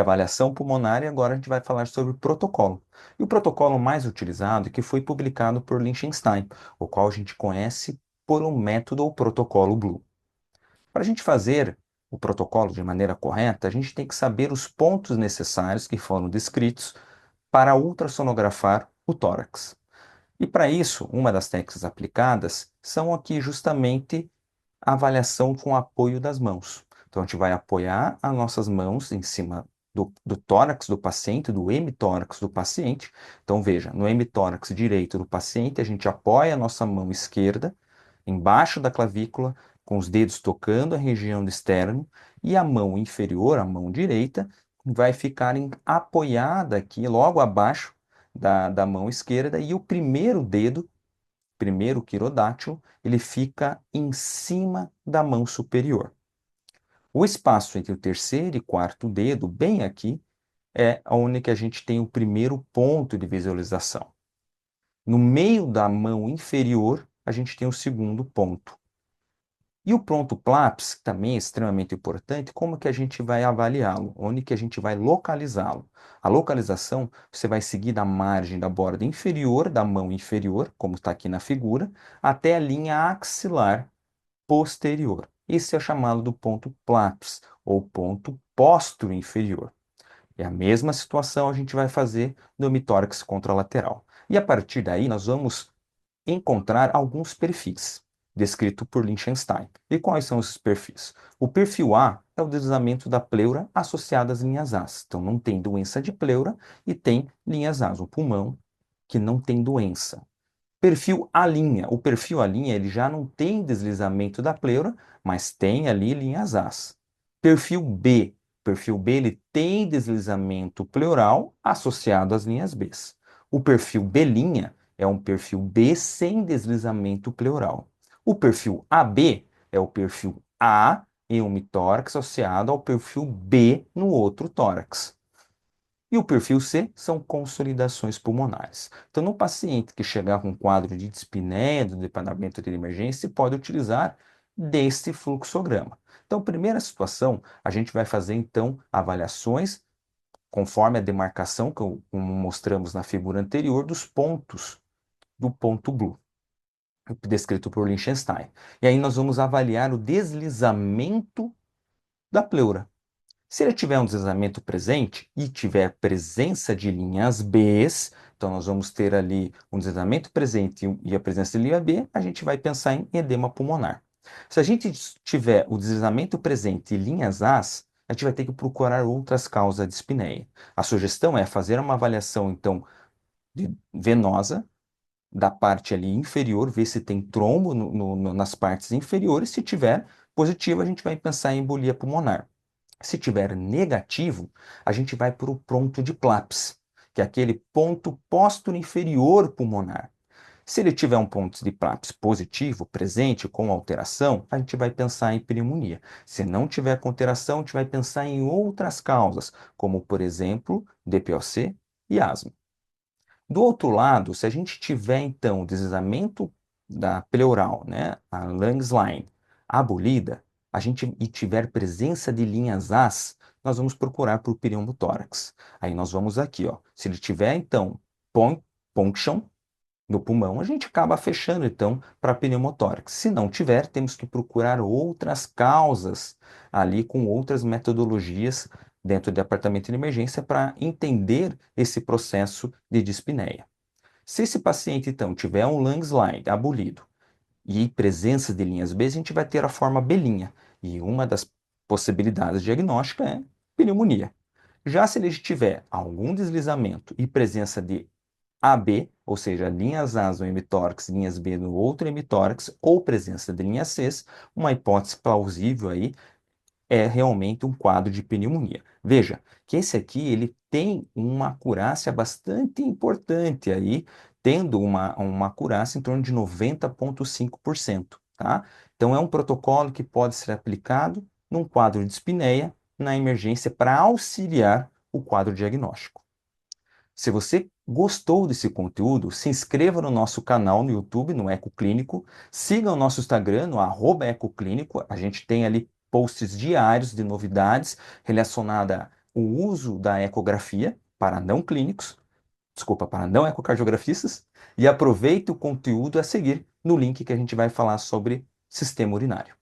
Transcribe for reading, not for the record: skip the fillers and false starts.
avaliação pulmonar e agora a gente vai falar sobre o protocolo. E o protocolo mais utilizado e que foi publicado por Liechtenstein, o qual a gente conhece por um método ou protocolo Blue. Para a gente fazer o protocolo de maneira correta, a gente tem que saber os pontos necessários que foram descritos para ultrassonografar o tórax. E para isso, uma das técnicas aplicadas são aqui justamente a avaliação com apoio das mãos. Então, a gente vai apoiar as nossas mãos em cima do tórax do paciente, do hemitórax do paciente. Então, veja, no hemitórax direito do paciente, a gente apoia a nossa mão esquerda embaixo da clavícula, com os dedos tocando a região do externo, e a mão inferior, a mão direita, vai ficar apoiada aqui, logo abaixo da mão esquerda, e o primeiro dedo, primeiro quirodátilo, ele fica em cima da mão superior. O espaço entre o terceiro e quarto dedo, bem aqui, é onde que a gente tem o primeiro ponto de visualização. No meio da mão inferior, a gente tem o segundo ponto. E o ponto PLAPS, que também é extremamente importante, como que a gente vai avaliá-lo? Onde que a gente vai localizá-lo? A localização, você vai seguir da margem da borda inferior, da mão inferior, como está aqui na figura, até a linha axilar posterior. Esse é chamado do ponto PLAPS, ou ponto póstero inferior. É a mesma situação a gente vai fazer no hemitórax contralateral. E a partir daí, nós vamos encontrar alguns perfis, descrito por Liechtenstein. E quais são esses perfis? O perfil A é o deslizamento da pleura associado às linhas As. Então, não tem doença de pleura e tem linhas As, o pulmão que não tem doença. Perfil A'. O perfil A', ele já não tem deslizamento da pleura, mas tem ali linhas As. Perfil B. Perfil B, ele tem deslizamento pleural associado às linhas Bs. O perfil B' é um perfil B sem deslizamento pleural. O perfil AB é o perfil A em um tórax associado ao perfil B no outro tórax. E o perfil C são consolidações pulmonares. Então, no paciente que chegar com um quadro de dispneia do departamento de emergência, pode utilizar deste fluxograma. Então, primeira situação, a gente vai fazer então avaliações conforme a demarcação que como mostramos na figura anterior dos pontos do ponto Blue, descrito por Liechtenstein. E aí nós vamos avaliar o deslizamento da pleura. Se ele tiver um deslizamento presente e tiver presença de linhas Bs, então nós vamos ter ali um deslizamento presente e a presença de linha B, a gente vai pensar em edema pulmonar. Se a gente tiver o deslizamento presente e linhas As, a gente vai ter que procurar outras causas de dispneia. A sugestão é fazer uma avaliação, então, venosa, da parte ali inferior, ver se tem trombo nas partes inferiores. Se tiver positivo, a gente vai pensar em embolia pulmonar. Se tiver negativo, a gente vai para o ponto de PLAPS, que é aquele ponto póstero inferior pulmonar. Se ele tiver um ponto de PLAPS positivo, presente, com alteração, a gente vai pensar em pneumonia. Se não tiver com alteração, a gente vai pensar em outras causas, como, por exemplo, DPOC e asma. Do outro lado, se a gente tiver, então, o deslizamento da pleural, né, a lungs line, abolida, e tiver presença de linhas As, nós vamos procurar por pneumotórax. Aí nós vamos aqui, ó. Se ele tiver, então, ponction no pulmão, a gente acaba fechando, então, para pneumotórax. Se não tiver, temos que procurar outras causas ali com outras metodologias dentro do departamento de emergência para entender esse processo de dispneia. Se esse paciente, então, tiver um lung slide abolido e presença de linhas B, a gente vai ter a forma B'. E uma das possibilidades diagnósticas é pneumonia. Já se ele tiver algum deslizamento e presença de AB, ou seja, linhas As no hemitórax, linhas B no outro hemitórax, ou presença de linhas Cs, uma hipótese plausível aí é realmente um quadro de pneumonia. Veja que esse aqui ele tem uma acurácia bastante importante aí, tendo uma acurácia em torno de 90,5%, tá? Então é um protocolo que pode ser aplicado num quadro de dispneia na emergência para auxiliar o quadro diagnóstico. Se você gostou desse conteúdo, se inscreva no nosso canal no YouTube, no Eco Clínico, siga o nosso Instagram, no @ecoclínico, a gente tem ali posts diários de novidades relacionadas o uso da ecografia para não clínicos, desculpa, para não ecocardiografistas, e aproveite o conteúdo a seguir no link que a gente vai falar sobre sistema urinário.